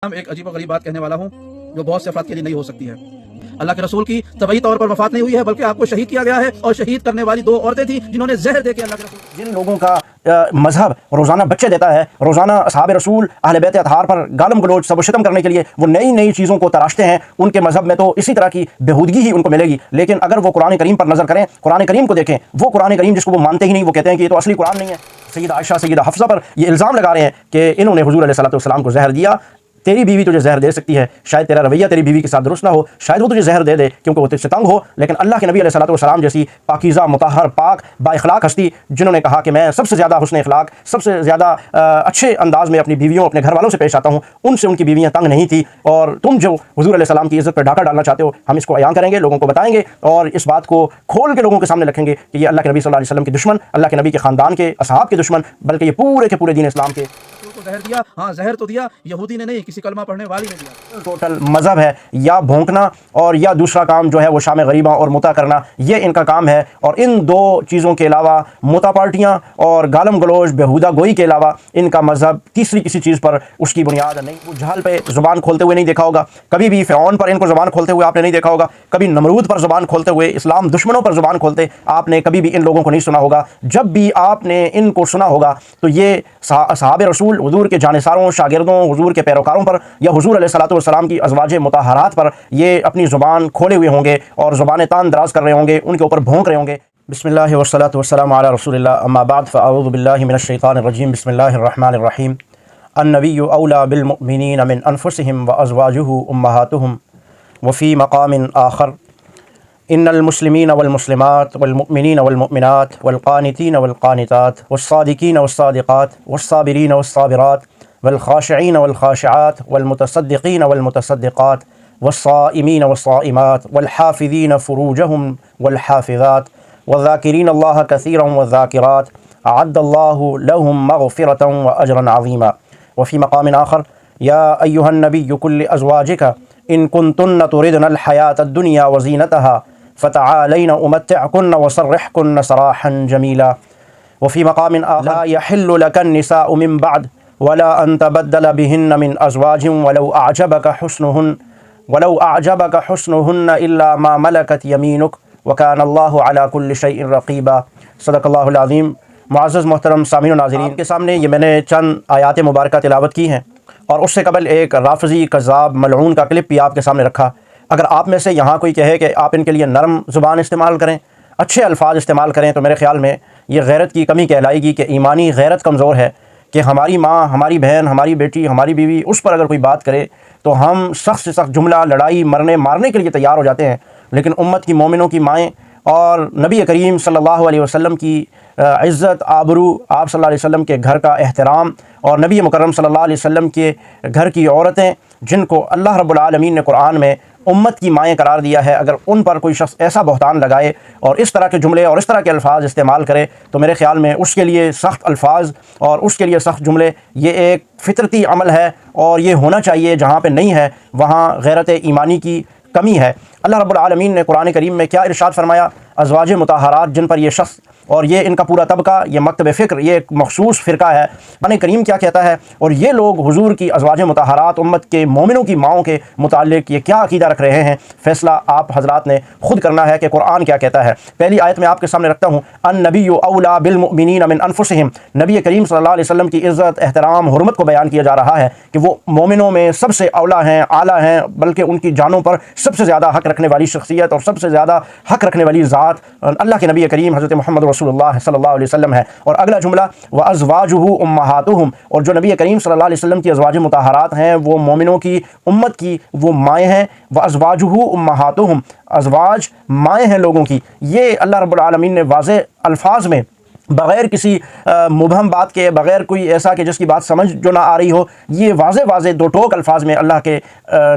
ایک عجیب و غریب بات کہنے والا ہوں جو بہت سے افراد کے لیے نہیں ہو سکتی ہے۔ اللہ کے رسول کی طبعی طور پر وفات نہیں ہوئی ہے بلکہ آپ کو شہید کیا گیا ہے، اور شہید کرنے والی دو عورتیں تھیں جنہوں نے زہر دے کے اللہ کے رسول جن لوگوں کا مذہب روزانہ بچے دیتا ہے، روزانہ اصحاب رسول اہل بیت اطہار پر گالم گلوچ سب و شتم کرنے کے لیے وہ نئی نئی چیزوں کو تراشتے ہیں، ان کے مذہب میں تو اسی طرح کی بےہودگی ہی ان کو ملے گی۔ لیکن اگر وہ قرآن کریم پر نظر کریں، قرآن کریم کو دیکھیں، وہ قرآن کریم جس کو وہ مانتے ہی نہیں، وہ کہتے ہیں کہ یہ تو اصلی قرآن نہیں ہے۔ سیدہ عائشہ سیدہ حفصہ پر یہ الزام لگا رہے ہیں کہ انہوں نے حضور علیہ السلام کو زہر دیا۔ تیری بیوی تجھے زہر دے سکتی ہے، شاید تیرا رویہ تیری بیوی کے ساتھ درست نہ ہو، شاید وہ تجھے زہر دے دے کیونکہ وہ تجھ سے تنگ ہو، لیکن اللہ کے نبی علیہ السلام جیسی پاکیزہ مطہر پاک با اخلاق ہستی جنہوں نے کہا کہ میں سب سے زیادہ حسن اخلاق، سب سے زیادہ اچھے انداز میں اپنی بیویوں اپنے گھر والوں سے پیش آتا ہوں، ان سے ان کی بیویاں تنگ نہیں تھی۔ اور تم جو حضور علیہ السلام کی عزت پہ ڈاکہ ڈالنا چاہتے ہو، ہم اس کو عیاں کریں گے، لوگوں کو بتائیں گے اور اس بات کو کھول کے لوگوں کے سامنے رکھیں گے کہ یہ اللہ کے نبی صلی اللہ علیہ وسلم کے دشمن، اللہ کے نبی کے خاندان کے اصحاب کے دشمن، بلکہ یہ پورے کے پورے دین اسلام کے کو زہر دیا۔ ہاں زہر تو دیا، یہودی نے نہیں، کسی کلمہ پڑھنے والی نے دیا۔ ٹوٹل مذہب ہے یا بھونکنا اور یا دوسرا کام جو ہے وہ شام غریباں اور متا کرنا، یہ ان کا کام ہے۔ اور ان دو چیزوں کے علاوہ متا پارٹیاں اور گالم گلوچ بےہودہ گوئی کے علاوہ ان کا مذہب تیسری کسی چیز پر اس کی بنیاد نہیں۔ وہ جہل پہ زبان کھولتے ہوئے نہیں دیکھا ہوگا، کبھی بھی فرعون پر ان کو زبان کھولتے ہوئے آپ نے نہیں دیکھا ہوگا، کبھی نمرود پر زبان کھولتے ہوئے، اسلام دشمنوں پر زبان کھولتے آپ نے کبھی بھی ان لوگوں کو نہیں سنا ہوگا۔ جب بھی آپ نے ان کو سنا ہوگا تو یہ اصحاب رسول، حضور کے جانثاروں، شاگردوں، حضور کے پیروکاروں پر یا حضور علیہ السلام کی ازواج مطہرات پر یہ اپنی زبان کھولے ہوئے ہوں گے اور زبانیں تان دراز کر رہے ہوں گے، ان کے اوپر بھونک رہے ہوں گے۔ بسم اللہ والصلاۃ والسلام علی رسول اللہ، اما بعد فاعوذ باللہ من الشیطان الرجیم، بسم اللہ الرحمن الرحیم۔ النبی اولی بالمؤمنین من انفسهم وازواجہ امہاتہم وفی مقام آخر ان المسلمین والمسلمات والمؤمنین والمؤمنات والقانتین والقانتات والصادقین والصادقات والصابرین والصابرات والخاشعین والخاشعات والمتصدقین والمتصدقات والصائمین والصائمات والحافظین فروجہم والحافظات والذاکرین اللہ کثیرا والذاکرات اعد اللہ لہم مغفرۃ واجرا عظیما۔ وفی مقام آخر یا ایہا النبی قل لازواجک ان کنتن تردن الحیاۃ الدنیا وزینتها فتعالین امتعکن وسرحکن سراحا جمیلا۔ وفی مقام آخر لا یحل لک النساء من بعد ولا ان تبدل بهن من ازواج ولو اعجبك حسنهن الا ما ملكت يمينك وكان الله على كل شيء رقيبا۔ صدق اللہ العظیم۔ معزز محترم سامعین و ناظرین کے سامنے یہ میں نے چند آیات مبارکہ تلاوت کی ہیں اور اس سے قبل ایک رافضی کذاب ملعون کا کلپ بھی آپ کے سامنے رکھا۔ اگر آپ میں سے یہاں کوئی کہے کہ آپ ان کے لیے نرم زبان استعمال کریں، اچھے الفاظ استعمال کریں، تو میرے خیال میں یہ غیرت کی کمی کہلائے گی کہ ایمانی غیرت کمزور ہے، کہ ہماری ماں، ہماری بہن، ہماری بیٹی، ہماری بیوی، اس پر اگر کوئی بات کرے تو ہم سخت سے سخت جملہ، لڑائی، مرنے مارنے کے لیے تیار ہو جاتے ہیں، لیکن امت کی مومنوں کی مائیں اور نبی کریم صلی اللہ علیہ وسلم کی عزت، آبرو، آپ صلی اللہ علیہ وسلم کے گھر کا احترام اور نبی مکرم صلی اللہ علیہ وسلم کے گھر کی عورتیں جن کو اللہ رب العالمین نے قرآن میں امت کی مائیں قرار دیا ہے، اگر ان پر کوئی شخص ایسا بہتان لگائے اور اس طرح کے جملے اور اس طرح کے الفاظ استعمال کرے تو میرے خیال میں اس کے لیے سخت الفاظ اور اس کے لیے سخت جملے یہ ایک فطرتی عمل ہے، اور یہ ہونا چاہیے۔ جہاں پہ نہیں ہے وہاں غیرت ایمانی کی کمی ہے۔ اللہ رب العالمین نے قرآن کریم میں کیا ارشاد فرمایا؟ ازواج مطہرات جن پر یہ شخص اور یہ ان کا پورا طبقہ، یہ مکتب فکر، یہ ایک مخصوص فرقہ ہے، قرآن کریم کیا کہتا ہے؟ اور یہ لوگ حضور کی ازواج مطہرات، امت کے مومنوں کی ماؤں کے متعلق یہ کیا عقیدہ رکھ رہے ہیں؟ فیصلہ آپ حضرات نے خود کرنا ہے کہ قرآن کیا کہتا ہے۔ پہلی آیت میں آپ کے سامنے رکھتا ہوں، النبی اولی بالمؤمنین من انفسہم۔ نبی کریم صلی اللہ علیہ وسلم کی عزت، احترام، حرمت کو بیان کیا جا رہا ہے کہ وہ مومنوں میں سب سے اولا ہیں، اعلیٰ ہیں، بلکہ ان کی جانوں پر سب سے زیادہ حق رکھنے والی شخصیت اور سب سے زیادہ حق رکھنے والی ذات اللہ کے نبی کریم حضرت محمد رسول اللہ صلی اللہ علیہ وسلم ہے۔ اور اگلا جملہ وَأَزْوَاجُهُ أُمَّهَاتُهُم، اور جو نبی کریم صلی اللہ علیہ وسلم کی ازواج مطہرات ہیں وہ مومنوں کی، امت کی وہ مائیں ہیں۔ وَأَزْوَاجُهُ أُمَّهَاتُهُم، ازواج مائیں ہیں لوگوں کی۔ یہ اللہ رب العالمین نے واضح الفاظ میں بغیر کسی مبہم بات کے، بغیر کوئی ایسا کہ جس کی بات سمجھ جو نہ آ رہی ہو، یہ واضح دو ٹوک الفاظ میں اللہ کے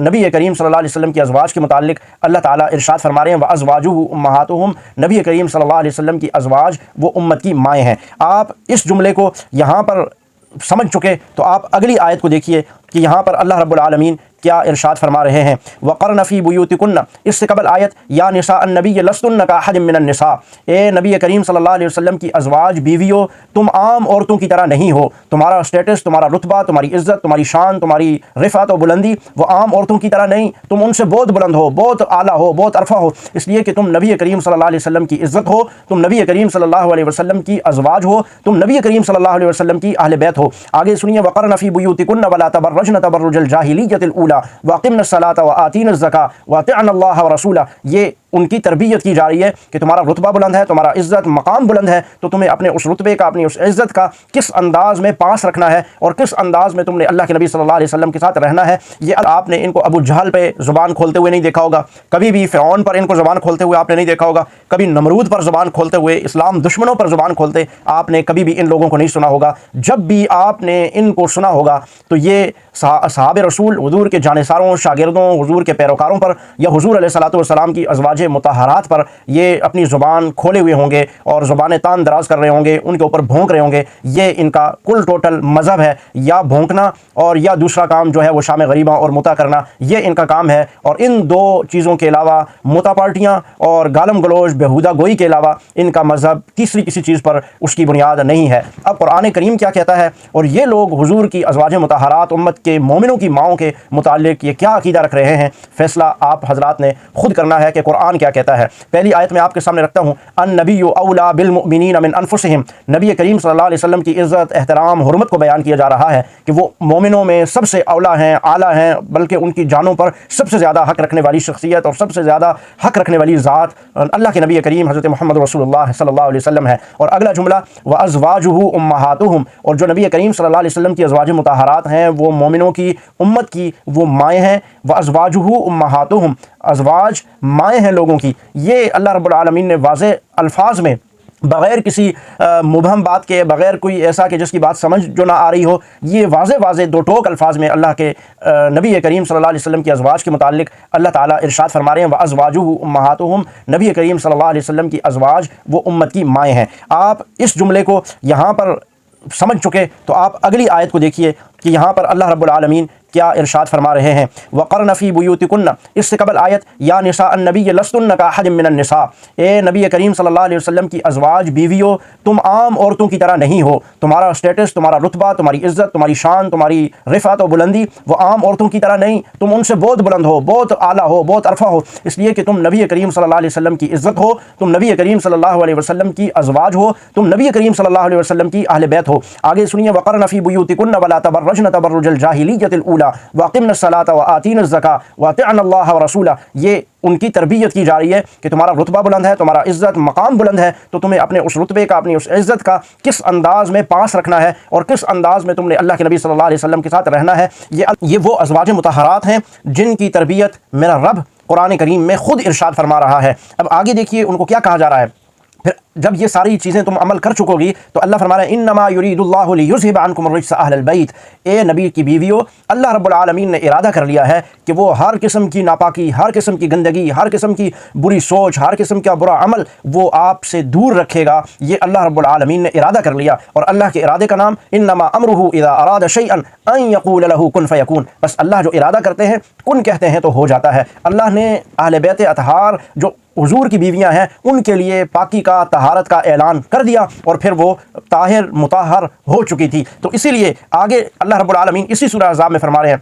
نبی کریم صلی اللہ علیہ وسلم کی ازواج کے متعلق اللہ تعالیٰ ارشاد فرما رہے ہیں وَأَزْوَاجُهُ أُمَّهَاتُهُم۔ نبی کریم صلی اللہ علیہ وسلم کی ازواج وہ امت کی مائیں ہیں۔ آپ اس جملے کو یہاں پر سمجھ چکے تو آپ اگلی آیت کو دیکھیے کہ یہاں پر اللہ رب العالمین کیا ارشاد فرما رہے ہیں وقرن فی بیوتکن، اس سے قبل آیت یا نساء النبی لستن کاحد من النساء، اے نبی کریم صلی اللہ علیہ وسلم کی ازواج بیویوں تم عام عورتوں کی طرح نہیں ہو، تمہارا اسٹیٹس، تمہارا رتبہ، تمہاری عزت، تمہاری شان، تمہاری رفعت و بلندی وہ عام عورتوں کی طرح نہیں، تم ان سے بہت بلند ہو، بہت اعلیٰ ہو، بہت عرفہ ہو، اس لیے کہ تم نبی کریم صلی اللہ علیہ وسلم کی عزت ہو، تم نبی کریم صلی اللہ علیہ وسلم کی ازواج ہو، تم نبی کریم صلی اللہ علیہ وسلم کی اہل بیت ہو۔ آگے سنیے وقرن فی بیوتکن ولا تبرجن تبرج الجاہلیۃ الاولی واقمن الصلاۃ وآتین الزکاۃ واطعن اللہ ورسولہ، یہ ان کی تربیت کی جا رہی ہے کہ تمہارا رتبہ بلند ہے، تمہارا عزت مقام بلند ہے، تو تمہیں اپنے اس رتبے کا، اپنی اس عزت کا کس انداز میں پاس رکھنا ہے اور کس انداز میں تم نے اللہ کے نبی صلی اللہ علیہ وسلم کے ساتھ رہنا ہے۔ یہ آپ نے ان کو ابو جہل پہ زبان کھولتے ہوئے نہیں دیکھا ہوگا، کبھی بھی فرعون پر ان کو زبان کھولتے ہوئے آپ نے نہیں دیکھا ہوگا، کبھی نمرود پر زبان کھولتے ہوئے، اسلام دشمنوں پر زبان کھولتے آپ نے کبھی بھی ان لوگوں کو نہیں سنا ہوگا۔ جب بھی آپ نے ان کو سنا ہوگا تو یہ صحابہ رسول، حضور کے جانثاروں، شاگردوں، حضور کے پیروکاروں پر یا حضور علیہ الصلوۃ والسلام کی ازواج مطہرات پر یہ اپنی زبان کھولے ہوئے ہوں گے اور زبانیں تان دراز کر رہے ہوں گے، ان کے اوپر بھونک رہے ہوں گے۔ یہ ان کا کل ٹوٹل مذہب ہے، یا بھونکنا اور یا دوسرا کام جو ہے وہ شام غریبہ اور متع کرنا، یہ ان کا کام ہے۔ اور ان دو چیزوں کے علاوہ، متع پارٹیاں اور گالم گلوچ بےہودہ گوئی کے علاوہ، ان کا مذہب تیسری کسی چیز پر اس کی بنیاد نہیں ہے۔ اب قرآن کریم کیا کہتا ہے اور یہ لوگ حضور کی ازواج مطہرات، امت کے مومنوں کی ماؤں کے متعلق یہ کیا عقیدہ رکھ رہے ہیں، فیصلہ آپ حضرات نے خود کرنا ہے کہ قرآن کیا کہتا ہے۔ پہلی آیت میں آپ کے سامنے رکھتا ہوں، النبی اولا بالمؤمنین من انفسہم، نبی کریم صلی اللہ علیہ وسلم کی عزت، احترام، حرمت کو بیان کیا جا رہا ہے کہ وہ مومنوں میں سب سے اولا ہیں، اعلیٰ ہیں، بلکہ ان کی جانوں پر سب سے زیادہ حق رکھنے والی شخصیت اور سب سے زیادہ حق رکھنے والی ذات اللہ کے نبی کریم حضرت محمد رسول اللہ صلی اللہ علیہ وسلم ہے۔ اور اگلا جملہ وَأَزْوَاجُهُ أُمَّهَاتُهُم، اور جو نبی کریم صلی اللہ علیہ وسلم کی ازواج مطہرات ہیں وہ مومنوں کی، امت کی وہ مائیں ہیں۔ وَأَزْوَاجُهُ أُمَّهَاتُهُم، ازواج مائیں ہیں لوگوں کی۔ یہ اللہ رب العالمین نے واضح الفاظ میں، بغیر کسی مبہم بات کے، بغیر کوئی ایسا کہ جس کی بات سمجھ جو نہ آ رہی ہو، یہ واضح دو ٹوک الفاظ میں اللہ کے نبی کریم صلی اللہ علیہ وسلم کی ازواج کے متعلق اللہ تعالیٰ ارشاد فرما رہے ہیں وَأَزْوَاجُهُ أُمَّهَاتُهُم، نبی کریم صلی اللہ علیہ وسلم کی ازواج وہ امت کی مائیں ہیں۔ آپ اس جملے کو یہاں پر سمجھ چکے تو آپ اگلی آیت کو دیکھیے کہ یہاں پر اللہ رب العالمین کیا ارشاد فرما رہے ہیں وقرن فی بیوتکن، اس سے قبل آیت یا نساء النبی لستن کاحد من النساء، اے نبی کریم صلی اللہ علیہ وسلم کی ازواج بیویوں تم عام عورتوں کی طرح نہیں ہو، تمہارا اسٹیٹس، تمہارا رتبہ، تمہاری عزت، تمہاری شان، تمہاری رفعت و بلندی وہ عام عورتوں کی طرح نہیں، تم ان سے بہت بلند ہو، بہت اعلیٰ ہو، بہت عرفہ ہو، اس لیے کہ تم نبی کریم صلی اللہ علیہ وسلم کی عزت ہو، تم نبی کریم صلی اللہ علیہ وسلم کی ازواج ہو، تم نبی کریم صلی اللہ علیہ وسلم کی اہل بیت ہو۔ آگے سنیے وقرن فی بیوتکن ولا تبرجن تبرج الجاہلیۃ الاولی واقمن الصلاۃ وآتین الزکاۃ واطعن اللہ ورسولہ، یہ ان کی تربیت کی جا رہی ہے کہ تمہارا رتبہ بلند ہے، تمہارا عزت مقام بلند ہے، تو تمہیں اپنے اس رتبے کا، اپنی اس عزت کا کس انداز میں پاس رکھنا ہے اور کس انداز میں تم نے اللہ کے نبی صلی اللہ علیہ وسلم کے ساتھ رہنا ہے۔ یہ وہ ازواج مطہرات ہیں جن کی تربیت میرا رب قرآن کریم میں خود ارشاد فرما رہا ہے۔ اب آگے دیکھیے ان کو کیا کہا جا رہا ہے۔ پھر جب یہ ساری چیزیں تم عمل کر چکو گی تو اللہ فرما رہا ہے انما یرید اللہ لیذھب عنکم الرجس اہل البیت، اے نبی کی بیویوں اللہ رب العالمین نے ارادہ کر لیا ہے کہ وہ ہر قسم کی ناپاکی، ہر قسم کی گندگی، ہر قسم کی بری سوچ، ہر قسم کا برا عمل وہ آپ سے دور رکھے گا، یہ اللہ رب العالمین نے ارادہ کر لیا۔ اور اللہ کے ارادے کا نام انما امرہ اذا اراد شیئا ان یقول له کن فیکون، بس اللہ جو ارادہ کرتے ہیں کن کہتے ہیں تو ہو جاتا ہے۔ اللہ نے اہل بیت اطہار جو حضور کی بیویاں ہیں ان کے لیے پاکی کا، طہارت کا اعلان کر دیا اور پھر وہ طاہر مطہر ہو چکی تھی۔ تو اسی لیے آگے اللہ رب العالمین اسی سورہ احزاب میں فرما رہے ہیں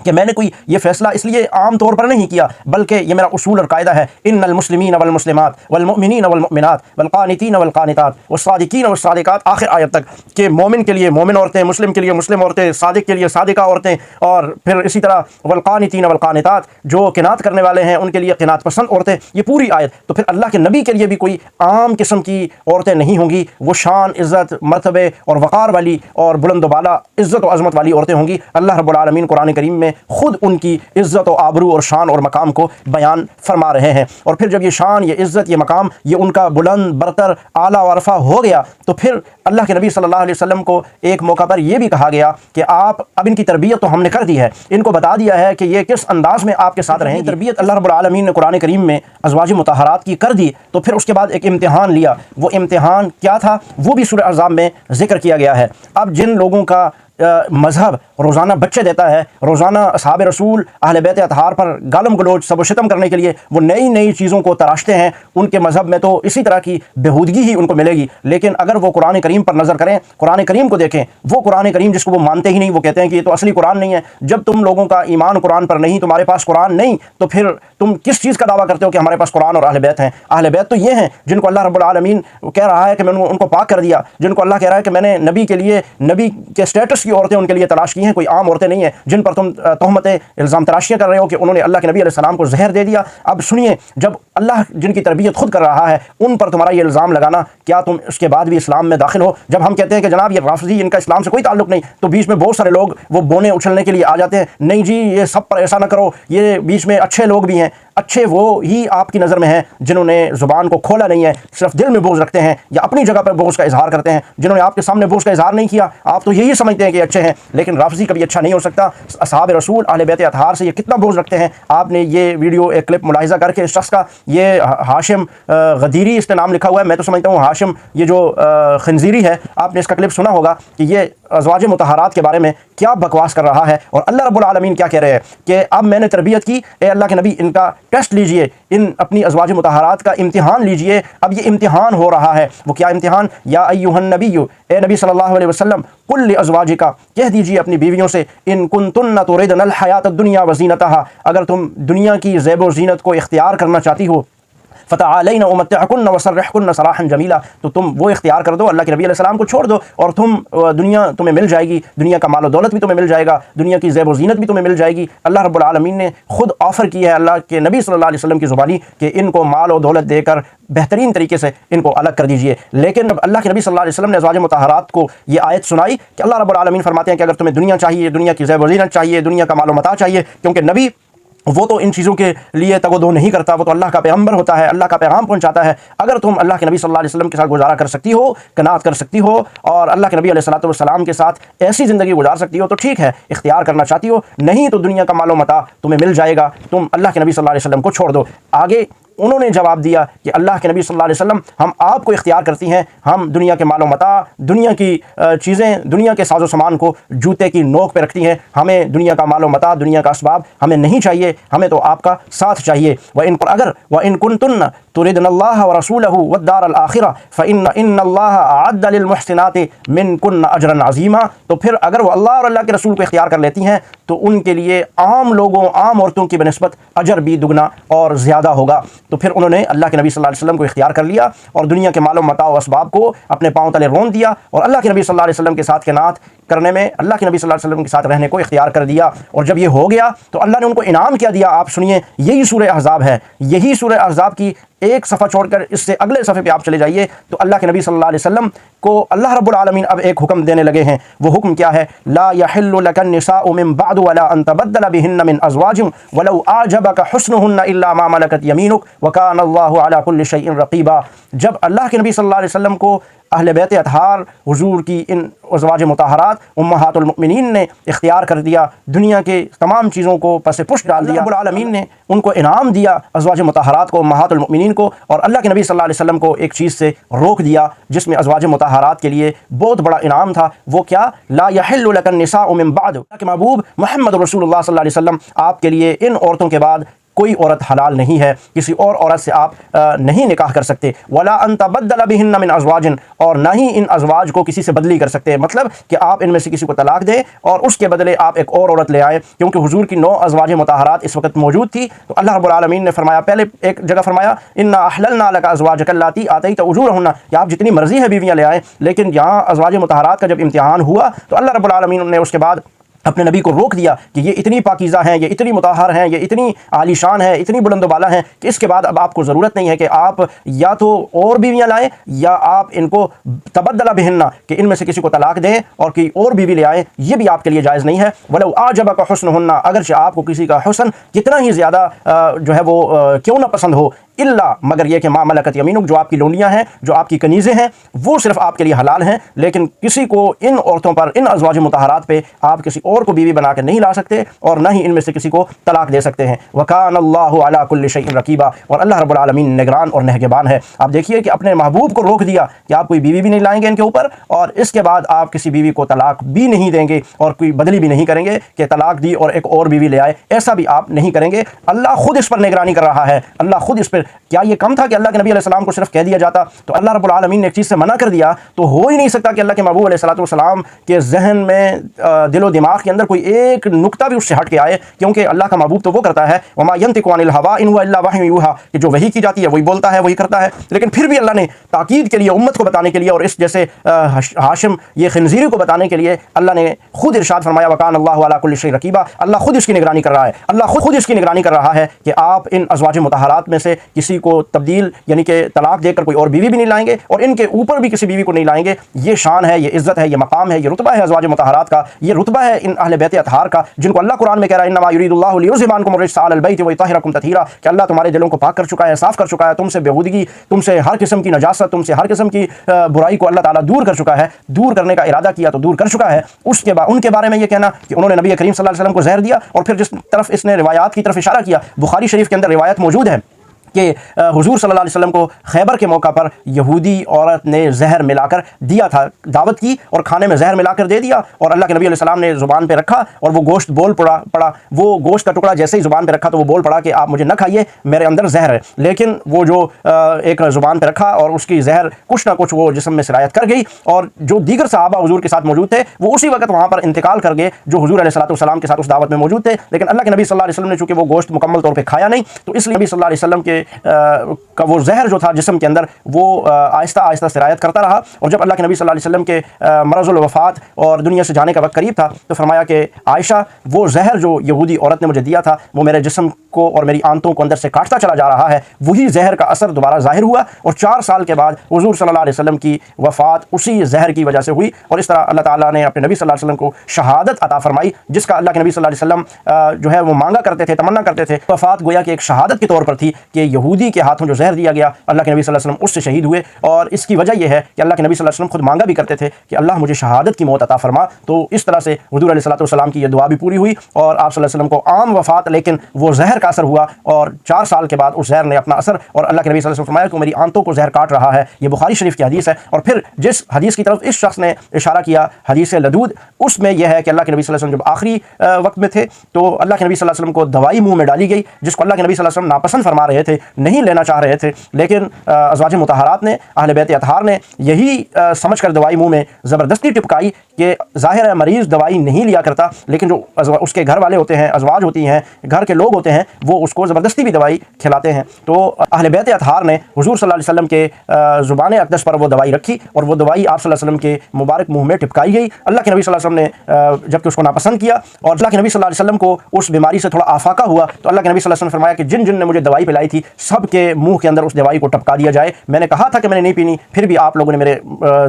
کہ میں نے کوئی یہ فیصلہ اس لیے عام طور پر نہیں کیا بلکہ یہ میرا اصول اور قاعدہ ہے، ان المسلمین والمسلمات والمؤمنین والمؤمنات والقانتین والقانتات والصادقین والصادقات، آخر آیت تک، کہ مومن کے لیے مومن عورتیں، مسلم کے لیے مسلم عورتیں، صادق کے لیے صادقہ عورتیں، اور پھر اسی طرح والقانتین والقانتات، جو قناعت کرنے والے ہیں ان کے لیے قناعت پسند عورتیں، یہ پوری آیت۔ تو پھر اللہ کے نبی کے لیے بھی کوئی عام قسم کی عورتیں نہیں ہوں گی، وہ شان، عزت، مرتبے اور وقار والی اور بلند و بالا عزت و عظمت والی عورتیں ہوں گی۔ اللہ رب العالمین قرآن کریم میں خود ان کی عزت و آبرو اور شان اور مقام کو بیان فرما رہے ہیں۔ اور پھر جب یہ شان، یہ عزت، یہ مقام، یہ ان کا بلند برتر اعلیٰ و عرفہ ہو گیا تو پھر اللہ کے نبی صلی اللہ علیہ وسلم کو ایک موقع پر یہ بھی کہا گیا کہ آپ اب ان کی تربیت تو ہم نے کر دی ہے، ان کو بتا دیا ہے کہ یہ کس انداز میں آپ کے ساتھ رہیں گی۔ تربیت اللہ رب العالمین نے قرآن کریم میں ازواج مطہرات کی کر دی تو پھر اس کے بعد ایک امتحان لیا۔ وہ امتحان کیا تھا وہ بھی سورہ احزاب میں ذکر کیا گیا ہے۔ اب جن لوگوں کا مذہب روزانہ بچے دیتا ہے، روزانہ اصحاب رسول اہل بیت اطہار پر گالم گلوچ سب و شتم کرنے کے لیے وہ نئی نئی چیزوں کو تراشتے ہیں، ان کے مذہب میں تو اسی طرح کی بےہودگی ہی ان کو ملے گی۔ لیکن اگر وہ قرآن کریم پر نظر کریں، قرآن کریم کو دیکھیں، وہ قرآن کریم جس کو وہ مانتے ہی نہیں، وہ کہتے ہیں کہ یہ تو اصلی قرآن نہیں ہے۔ جب تم لوگوں کا ایمان قرآن پر نہیں، تمہارے پاس قرآن نہیں، تو پھر تم کس چیز کا دعویٰ کرتے ہو کہ ہمارے پاس قرآن اور اہل بیت ہیں؟ اہل بیت تو یہ ہیں جن کو اللہ رب العالمین کہہ رہا ہے کہ میں نے ان کو پاک کر دیا، جن کو اللہ کہہ رہا ہے کہ میں نے نبی کے لیے، نبی کے سٹیٹس کی عورتیں ان کے لیے تلاش کی ہیں، کوئی عام عورتیں نہیں ہیں جن پر تم تہمت الزام تراشیاں کر رہے ہو کہ انہوں نے اللہ کے نبی علیہ السلام کو زہر دے دیا۔ اب سنیے، جب اللہ جن کی تربیت خود کر رہا ہے ان پر تمہارا یہ الزام لگانا، کیا تم اس کے بعد بھی اسلام میں داخل ہو؟ جب ہم کہتے ہیں کہ جناب یہ رافضی، ان کا اسلام سے کوئی تعلق نہیں، تو بیچ میں بہت سارے لوگ وہ بونے اچھلنے کے لیے آ جاتے ہیں، نہیں جی یہ سب پر ایسا نہ کرو، یہ بیچ میں اچھے لوگ بھی ہیں۔ اچھے وہ ہی آپ کی نظر میں ہیں جنہوں نے زبان کو کھولا نہیں ہے، صرف دل میں بغض رکھتے ہیں یا اپنی جگہ پر بغض کا اظہار کرتے ہیں۔ جنہوں نے آپ کے سامنے بغض کا اظہار نہیں کیا، آپ تو یہی سمجھتے ہیں کہ اچھے ہیں، لیکن رافضی کبھی اچھا نہیں ہو سکتا۔ اصحاب رسول اہل بیت اطہار سے یہ کتنا بغض رکھتے ہیں۔ آپ نے یہ ویڈیو ایک کلپ ملاحظہ کر کے اس شخص کا، یہ ہاشم غدیری اس نے نام لکھا ہوا ہے، میں تو سمجھتا ہوں ہاشم یہ جو خنزیری ہے، آپ نے اس کا کلپ سنا ہوگا کہ یہ ازواج مطہرات کے بارے میں کیا بکواس کر رہا ہے، اور اللہ رب العالمین کیا کہہ رہے ہیں کہ اب میں نے تربیت کی، اے اللہ کے نبی ان کا ٹیسٹ لیجئے، ان اپنی ازواج مطہرات کا امتحان لیجئے۔ اب یہ امتحان ہو رہا ہے، وہ کیا امتحان؟ یا ایھا النبی، اے نبی صلی اللہ علیہ وسلم، قل لازواجک، کہہ دیجئے اپنی بیویوں سے، ان کنتن تردن الحیات الدنیا وزینتہا، اگر تم دنیا کی زیب و زینت کو اختیار کرنا چاہتی ہو، فتعالین امتعکن وسرحکن سراحا جمیلا، تو تم وہ اختیار کر دو، اللہ کے نبی علیہ السلام کو چھوڑ دو، اور تم دنیا تمہیں مل جائے گی، دنیا کا مال و دولت بھی تمہیں مل جائے گا، دنیا کی زیب و زینت بھی تمہیں مل جائے گی۔ اللہ رب العالمین نے خود آفر کی ہے اللہ کے نبی صلی اللہ علیہ وسلم کی زبانی کہ ان کو مال و دولت دے کر بہترین طریقے سے ان کو الگ کر دیجئے۔ لیکن جب اللہ کے نبی صلی اللہ علیہ وسلم نے ازواج مطہرات کو یہ آیت سنائی کہ اللہ رب العالمین فرماتے ہیں کہ اگر تمہیں دنیا چاہیے، دنیا کی زیب و زینت چاہیے، دنیا کا مال و متاع چاہیے، کیونکہ نبی وہ تو ان چیزوں کے لیے تگ و دو نہیں کرتا، وہ تو اللہ کا پیغمبر ہوتا ہے، اللہ کا پیغام پہنچاتا ہے۔ اگر تم اللہ کے نبی صلی اللہ علیہ وسلم کے ساتھ گزارا کر سکتی ہو، قناعت کر سکتی ہو، اور اللہ کے نبی علیہ الصلوۃ والسلام کے ساتھ ایسی زندگی گزار سکتی ہو تو ٹھیک ہے، اختیار کرنا چاہتی ہو، نہیں تو دنیا کا مال و متاع تمہیں مل جائے گا، تم اللہ کے نبی صلی اللہ علیہ وسلم کو چھوڑ دو۔ آگے انہوں نے جواب دیا کہ اللہ کے نبی صلی اللہ علیہ وسلم، ہم آپ کو اختیار کرتی ہیں، ہم دنیا کے مال و متاع، دنیا کی چیزیں، دنیا کے ساز و سامان کو جوتے کی نوک پہ رکھتی ہیں، ہمیں دنیا کا مال و متاع، دنیا کا اسباب ہمیں نہیں چاہیے، ہمیں تو آپ کا ساتھ چاہیے۔ وَإِن كُنتُنَّ تُرِدْنَ اللَّهَ وَرَسُولَهُ وَالدَّارَ الْآخِرَةَ فَإِنَّ اللَّهَ أَعَدَّ لِلْمُحْسِنَاتِ مِنكُنَّ أَجْرًا عَظِيمًا، تو پھر اگر وہ اللہ اور اللہ کے رسول کو اختیار کر لیتی ہیں تو ان کے لیے عام لوگوں، عام عورتوں کی بنسبت اجر بھی دگنا اور زیادہ ہوگا۔ تو پھر انہوں نے اللہ کے نبی صلی اللہ علیہ وسلم کو اختیار کر لیا اور دنیا کے مال و متاع و اسباب کو اپنے پاؤں تلے رون دیا، اور اللہ کے نبی صلی اللہ علیہ وسلم کے ساتھ قناعت کرنے میں، اللہ کے نبی صلی اللہ علیہ وسلم کے ساتھ رہنے کو اختیار کر دیا۔ اور جب یہ ہو گیا تو اللہ نے ان کو انعام کیا دیا، آپ سنیے، یہی سورہ احزاب ہے، یہی سورہ احزاب کی ایک صفحہ چھوڑ کر اس سے اگلے صفحے پہ آپ چلے جائیے تو اللہ کے نبی صلی اللہ علیہ وسلم کو اللہ رب العالمین اب ایک حکم دینے لگے ہیں۔ وہ حکم کیا ہے؟ لا يحل لك النساء من بعد ولا ان تبدل بهن من ازواج ولو اعجبك حسنهن الا ما ملكت يمينك وكان الله على كل شيء رقيبا۔ جب اللہ کے نبی صلی اللہ علیہ وسلم کو اہل بیت اطہار حضور کی ان ازواج مطہرات امہات المؤمنین نے اختیار کر دیا، دنیا کے تمام چیزوں کو پس پشت ڈال دیا، رب العالمین نے ان کو انعام دیا ازواج مطہرات کو، امہات المؤمنین کو، اور اللہ کے نبی صلی اللہ علیہ وسلم کو ایک چیز سے روک دیا جس میں ازواج مطہرات کے لیے بہت بڑا انعام تھا۔ وہ کیا؟ لا يحل لك النساء من بعد، کہ محبوب محمد رسول اللہ صلی اللہ علیہ وسلم، آپ کے لیے ان عورتوں کے بعد کوئی عورت حلال نہیں ہے، کسی اور عورت سے آپ نہیں نکاح کر سکتے۔ ولا ان تبدل بهن من ازواج، اور نہ ہی ان ازواج کو کسی سے بدلی کر سکتے، مطلب کہ آپ ان میں سے کسی کو طلاق دیں اور اس کے بدلے آپ ایک اور عورت لے آئیں، کیونکہ حضور کی 9 ازواج مطہرات اس وقت موجود تھی۔ تو اللہ رب العالمین نے فرمایا، پہلے ایک جگہ فرمایا انا احللنا لك ازواجك اللاتي آتيت اجورهن، کہ آپ جتنی مرضی ہے بیویاں لے آئیں، لیکن یہاں ازواج مطہرات کا جب امتحان ہوا تو اللہ رب العالمین نے اس کے بعد اپنے نبی کو روک دیا کہ یہ اتنی پاکیزہ ہیں، یہ اتنی مطہر ہیں، یہ اتنی عالی شان ہے، اتنی بلند و بالا ہیں کہ اس کے بعد اب آپ کو ضرورت نہیں ہے کہ آپ یا تو اور بیویاں لائیں یا آپ ان کو تبدلہ بہن، کہ ان میں سے کسی کو طلاق دیں اور کوئی اور بیوی لے آئیں، یہ بھی آپ کے لیے جائز نہیں ہے۔ ولو اعجبک حسنہن، اگرچہ آپ کو کسی کا حسن کتنا ہی زیادہ جو ہے وہ کیوں نہ پسند ہو، الا مگر یہ کہ ما ملکت یمینک جو آپ کی لونڈیاں ہیں، جو آپ کی کنیزیں ہیں، وہ صرف آپ کے لیے حلال ہیں، لیکن کسی کو ان عورتوں پر، ان ازواج مطہرات پہ آپ کسی اور کو بیوی بنا کے نہیں لا سکتے، اور نہ ہی ان میں سے کسی کو طلاق دے سکتے ہیں۔ وکان اللہ علی کل شیء رقیبا، اور اللہ رب العالمین نگران اور نگہبان ہے۔ آپ دیکھیے کہ اپنے محبوب کو روک دیا کہ آپ کوئی بیوی بھی نہیں لائیں گے ان کے اوپر، اور اس کے بعد آپ کسی بیوی کو طلاق بھی نہیں دیں گے اور کوئی بدلی بھی نہیں کریں گے کہ طلاق دی اور ایک اور بیوی لے آئے، ایسا بھی آپ نہیں کریں گے۔ اللہ خود اس پر نگرانی کر رہا ہے، اللہ خود اس پر۔ کیا یہ کم تھا کہ اللہ کے نبی علیہ السلام کو صرف کہہ دیا جاتا؟ تو اللہ رب العالمین نے ایک چیز سے منع کر دیا تو ہو ہی نہیں سکتا کہ اللہ کے محبوب علیہ السلام کے ذہن میں، دل و دماغ کے اندر کوئی ایک نقطہ بھی اس سے ہٹ کے آئے، کیونکہ اللہ کا محبوب تو وہ کرتا ہے وما ينطق عن الهوى ان هو الا وحی یوحى، کہ جو وحی کی جاتی ہے وہی بولتا ہے، وہی کرتا ہے۔ لیکن پھر بھی اللہ نے تاکید کے لیے، امت کو بتانے کے لیے، اور اس جیسے ہاشم یہ خنزیری کو بتانے کے لیے اللہ نے خود ارشاد فرمایا وکان اللہ علی کل شیء رقیبا، اللہ خود اس کی نگرانی کر رہا ہے، اللہ خود اس کی نگرانی کر رہا ہے کہ آپ ان ازواج مطہرات میں سے کسی کو تبدیل یعنی کہ طلاق دے کر کوئی اور بیوی بھی نہیں لائیں گے، اور ان کے اوپر بھی کسی بیوی کو نہیں لائیں گے۔ یہ شان ہے، یہ عزت ہے، یہ مقام ہے، یہ رتبہ ہے ازواج مطہرات کا، یہ رتبہ ہے ان اہل بیت اطہار کا، جن کو اللہ قرآن میں کہہ رہا ہے انما یرید اللہ لیذھب عنکم الرجس اہل البیت ویطہرکم تطہیرا، کہ اللہ تمہارے دلوں کو پاک کر چکا ہے، صاف کر چکا ہے، تم سے بےہودگی، تم سے ہر قسم کی نجاست، تم سے ہر قسم کی برائی کو اللہ تعالیٰ دور کر چکا ہے، دور کرنے کا ارادہ کیا تو دور کر چکا ہے۔ اس کے بعد ان کے بارے میں یہ کہنا کہ انہوں نے نبی کریم صلی اللہ علیہ وسلم کو زہر دیا، اور پھر جس طرف اس نے روایات کی طرف اشارہ کیا، بخاری شریف کے اندر روایت موجود ہے کہ حضور صلی اللہ علیہ وسلم کو خیبر کے موقع پر یہودی عورت نے زہر ملا کر دیا تھا، دعوت کی اور کھانے میں زہر ملا کر دے دیا، اور اللہ کے نبی علیہ السلام نے زبان پہ رکھا اور وہ گوشت بول پڑا، وہ گوشت کا ٹکڑا جیسے ہی زبان پہ رکھا تو وہ بول پڑا کہ آپ مجھے نہ کھائیے، میرے اندر زہر ہے۔ لیکن وہ جو ایک زبان پہ رکھا اور اس کی زہر کچھ نہ کچھ وہ جسم میں سرایت کر گئی، اور جو دیگر صحابہ حضور کے ساتھ موجود تھے وہ اسی وقت وہاں پر انتقال کر گئے جو حضور علیہ السلام کے ساتھ اس دعوت میں موجود تھے۔ لیکن اللہ کے نبی صلی اللہ علیہ وسلم نے چونکہ وہ گوشت مکمل طور پہ کھایا نہیں، تو اس لیے نبی صلی اللہ علیہ وسلم کے کا وہ زہر جو تھا جسم کے اندر وہ آہستہ آہستہ سرایت کرتا رہا، اور جب اللہ کے نبی صلی اللہ علیہ وسلم کے مرض الوفات اور دنیا سے جانے کا وقت قریب تھا تو فرمایا کہ عائشہ وہ زہر جو یہودی عورت نے مجھے دیا تھا وہ میرے جسم کو اور میری آنتوں کو اندر سے کاٹتا چلا جا رہا ہے، وہی زہر کا اثر دوبارہ ظاہر ہوا، اور 4 سال کے بعد حضور صلی اللہ علیہ وسلم کی وفات اسی زہر کی وجہ سے ہوئی، اور اس طرح اللہ تعالیٰ نے اپنے نبی صلی اللہ علیہ وسلم کو شہادت عطا فرمائی، جس کا اللہ کے نبی صلی اللہ علیہ وسلم جو ہے وہ مانگا کرتے تھے، تمنا کرتے تھے۔ وفات گویا کہ ایک شہادت کے طور پر تھی کہ یہودی کے ہاتھوں جو زہر دیا گیا اللہ کے نبی صلی اللہ علیہ وسلم اس سے شہید ہوئے، اور اس کی وجہ یہ ہے کہ اللہ کے نبی صلی اللہ علیہ وسلم خود مانگا بھی کرتے تھے کہ اللہ مجھے شہادت کی موت عطا فرما، تو اس طرح سے حضور علیہ السلام کی یہ دعا بھی پوری ہوئی، اور آپ صلی اللہ علیہ وسلم کو عام وفات لیکن وہ زہر کا اثر ہوا، اور 4 سال کے بعد اس زہر نے اپنا اثر، اور اللہ کے نبی صلی اللہ علیہ وسلم فرمایا کہ میری آنتوں کو زہر کاٹ رہا ہے۔ یہ بخاری شریف کی حدیث ہے۔ اور پھر جس حدیث کی طرف اس شخص نے اشارہ کیا، حدیث لدود، اس میں یہ ہے کہ اللہ کے نبی صلی اللہ علیہ وسلم جب آخری وقت میں تھے تو اللہ کے نبی صلی اللہ علیہ وسلم کو دوائی منہ میں ڈالی گئی جس کو اللہ کے نبی صلی اللہ علیہ وسلم ناپسند فرما رہے تھے، نہیں لینا چاہ رہے تھے، لیکن ازواج مطہرات نے، اہل بیت اطہار نے یہی سمجھ کر دوائی منہ میں زبردستی ٹپکائی کہ ظاہر ہے مریض دوائی نہیں لیا کرتا، لیکن جو اس کے گھر والے ہوتے ہیں، ازواج ہوتی ہیں، گھر کے لوگ ہوتے ہیں، وہ اس کو زبردستی بھی دوائی کھلاتے ہیں۔ تو اہل بیت اطہار نے حضور صلی اللہ علیہ وسلم کے زبان اقدس پر وہ دوائی رکھی، اور وہ دوائی آپ صلی اللہ علیہ وسلم کے مبارک منہ میں ٹپکائی گئی۔ اللہ کے نبی صلی اللہ علیہ وسلم نے جبکہ اس کو ناپسند کیا، اور اللہ کے نبی صلی اللہ علیہ وسلم کو اس بیماری سے تھوڑا آفاقہ ہوا، تو اللہ کے نبی صلی اللہ علیہ وسلم نے فرمایا کہ جن نے مجھے دوائی پلائی تھی سب کے منہ کے اندر اس دوائی کو ٹپکا دیا جائے۔ میں نے کہا تھا کہ میں نے نہیں پینی، پھر بھی آپ لوگوں نے میرے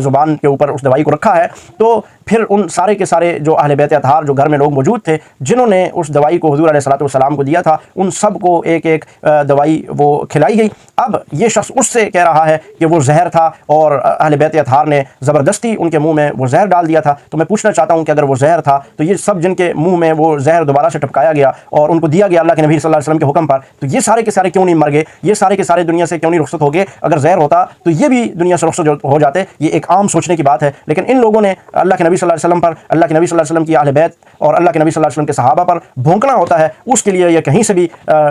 زبان کے اوپر اس دوائی کو رکھا ہے۔ تو پھر ان سارے کے سارے جو اہل بیت اطہار جو گھر میں لوگ موجود تھے جنہوں نے اس دوائی کو حضور علیہ السلام کو دیا تھا، ان سب کو ایک ایک دوائی وہ کھلائی گئی۔ اب یہ شخص اس سے کہہ رہا ہے کہ وہ زہر تھا اور اہل بیت اطہار نے زبردستی ان کے منہ میں وہ زہر ڈال دیا تھا۔ تو میں پوچھنا چاہتا ہوں کہ اگر وہ زہر تھا تو یہ سب جن کے منہ میں وہ زہر دوبارہ سے ٹپکایا گیا اور ان کو دیا گیا اللہ کے نبی صلی اللہ علیہ وسلم کے حکم پر، تو یہ سارے کے سارے کیوں نہیں مر گئے؟ یہ سارے کے سارے دنیا سے کیوں نہیں رخصت ہو گئے؟ اگر زہر ہوتا تو یہ بھی دنیا سے رخصت ہو جاتے۔ یہ ایک عام سوچنے کی بات ہے، لیکن ان لوگوں نے اللہ کے نبی صلی اللہ علیہ وسلم پر، اللہ کے نبی صلی اللہ علیہ وسلم کی اہل بیت اور اللہ کے نبی صلی اللہ علیہ وسلم کے صحابہ پر بھونکنا ہوتا ہے، اس کے لیے یہ کہیں سے بھی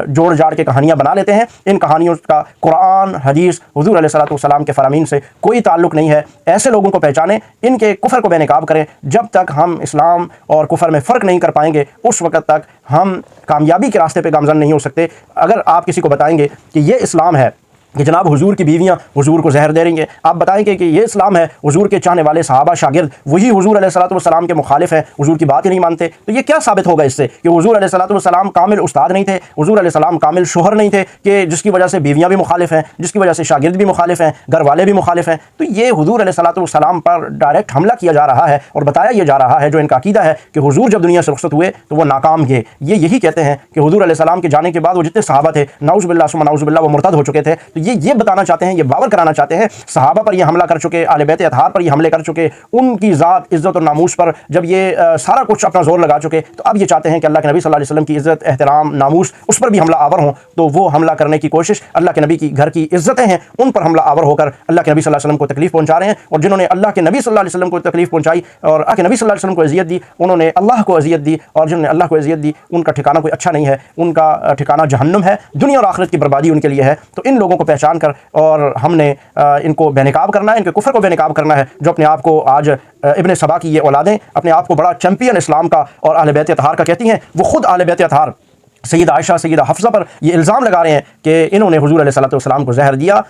جوڑ جاڑ کے کہانیاں بنا لیتے ہیں۔ ان کہانیوں کا قرآن، حدیث، حضور علیہ السلام کے فرامین سے کوئی تعلق نہیں ہے۔ ایسے لوگوں کو پہچانیں، ان کے کفر کو بے نقاب کریں۔ جب تک ہم اسلام اور کفر میں فرق نہیں کر پائیں گے اس وقت تک ہم کامیابی کے راستے پہ گامزن نہیں ہو سکتے۔ اگر آپ کسی کو بتائیں گے کہ یہ اسلام ہے کہ جناب حضور کی بیویاں حضور کو زہر دے رہی ہیں، آپ بتائیں کہ یہ اسلام ہے؟ حضور کے چاہنے والے صحابہ شاگرد وہی حضور علیہ الصلوۃ والسلام کے مخالف ہیں، حضور کی بات ہی نہیں مانتے، تو یہ کیا ثابت ہوگا اس سے کہ حضور علیہ الصلوۃ والسلام کامل استاد نہیں تھے، حضور علیہ السلام کامل شوہر نہیں تھے، کہ جس کی وجہ سے بیویاں بھی مخالف ہیں، جس کی وجہ سے شاگرد بھی مخالف ہیں، گھر والے بھی مخالف ہیں؟ تو یہ حضور علیہ الصلوۃ والسلام پر ڈائریکٹ حملہ کیا جا رہا ہے اور بتایا یہ جا رہا ہے، جو ان کا عقیدہ ہے کہ حضور جب دنیا سے رخصت ہوئے تو وہ ناکام گئے، یہ یہی کہتے ہیں کہ حضور علیہ السلام کے جانے کے بعد وہ جتنے صحابہ تھے نعوذ باللہ ثم نعوذ باللہ وہ مرتد ہو چکے تھے، تو یہ بتانا چاہتے ہیں، یہ باور کرانا چاہتے ہیں صحابہ پر یہ حملہ کر چکے، اہل بیت اطہار پر یہ حملے کر چکے، ان کی ذات عزت اور ناموس پر جب یہ سارا کچھ اپنا زور لگا چکے، تو اب یہ چاہتے ہیں کہ اللہ کے نبی صلی اللہ علیہ وسلم کی عزت، احترام، ناموس اس پر بھی حملہ آور ہوں، تو وہ حملہ کرنے کی کوشش اللہ کے نبی کی گھر کی عزتیں ہیں ان پر حملہ آور ہو کر اللہ کے نبی صلی اللہ علیہ وسلم کو تکلیف پہنچا رہے ہیں، اور جنہوں نے اللہ کے نبی صلی اللہ علیہ وسلم کو تکلیف پہنچائی اور اللہ کے نبی صلی اللہ علیہ وسلم کو اذیت دی، انہوں نے اللہ کو اذیت دی، اور جنہوں نے اللہ کو اذیت دی ان کا ٹھکانہ کوئی اچھا نہیں ہے، ان کا ٹھکانہ جہنم ہے، دنیا اور آخرت کی بربادی ان کے لیے ہے۔ تو ان لوگوں کو پہچان کر اور ہم نے ان کو بے نقاب کرنا ہے، ان کے کفر کو بے نقاب کرنا ہے، جو اپنے آپ کو آج ابن سبا کی یہ اولادیں اپنے آپ کو بڑا چیمپئن اسلام کا اور اہل بیت اطہار کا کہتی ہیں، وہ خود اہل بیت اطہار سیدہ عائشہ، سیدہ حفصہ پر یہ الزام لگا رہے ہیں کہ انہوں نے حضور علیہ الصلوۃ والسلام کو زہر دیا۔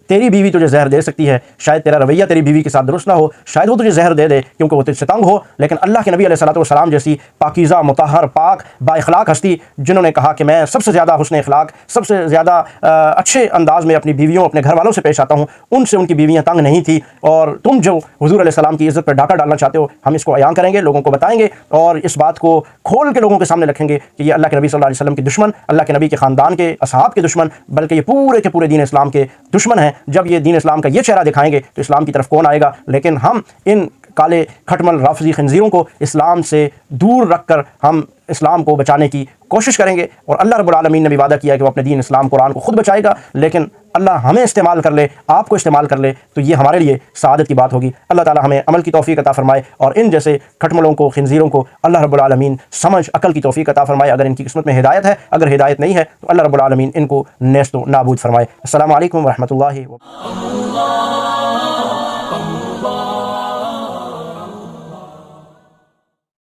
تیری بیوی تجھے زہر دے سکتی ہے، شاید تیرا رویہ تیری بیوی کے ساتھ درست نہ ہو، شاید وہ تجھے زہر دے دے کیونکہ وہ تجھ سے تنگ ہو، لیکن اللہ کے نبی علیہ الصلوۃ والسلام جیسی پاکیزہ، مطہر، پاک، با اخلاق ہستی، جنہوں نے کہا کہ میں سب سے زیادہ حسن اخلاق، سب سے زیادہ اچھے انداز میں اپنی بیویوں، اپنے گھر والوں سے پیش آتا ہوں، ان سے ان کی بیویاں تنگ نہیں تھی، اور تم جو حضور علیہ السلام کی عزت پر ڈاکہ ڈالنا چاہتے ہو، ہم اس کو عیاں کریں گے، لوگوں کو بتائیں گے، اور اس بات کو کھول کے لوگوں کے سامنے رکھیں گے کہ یہ اللہ کے نبی صلی اللہ علیہ وسلم کے دشمن، اللہ کے نبی کے خاندان کے اصحاب کے دشمن، بلکہ یہ پورے کے پورے دین اسلام کے دشمن ہیں۔ جب یہ دین اسلام کا یہ چہرہ دکھائیں گے تو اسلام کی طرف کون آئے گا؟ لیکن ہم ان کالے کھٹمل رافضی خنزیروں کو اسلام سے دور رکھ کر ہم اسلام کو بچانے کی کوشش کریں گے، اور اللہ رب العالمین نے بھی وعدہ کیا کہ وہ اپنے دین اسلام قرآن کو خود بچائے گا، لیکن اللہ ہمیں استعمال کر لے، آپ کو استعمال کر لے تو یہ ہمارے لیے سعادت کی بات ہوگی۔ اللہ تعالی ہمیں عمل کی توفیق عطا فرمائے، اور ان جیسے کھٹملوں کو، خنزیروں کو اللہ رب العالمین سمجھ، عقل کی توفیق عطا فرمائے۔ اگر ان کی قسمت میں ہدایت ہے، اگر ہدایت نہیں ہے تو اللہ رب العالمین ان کو نیست و نابود فرمائے۔ السلام علیکم ورحمۃ اللہ وبرکاتہ۔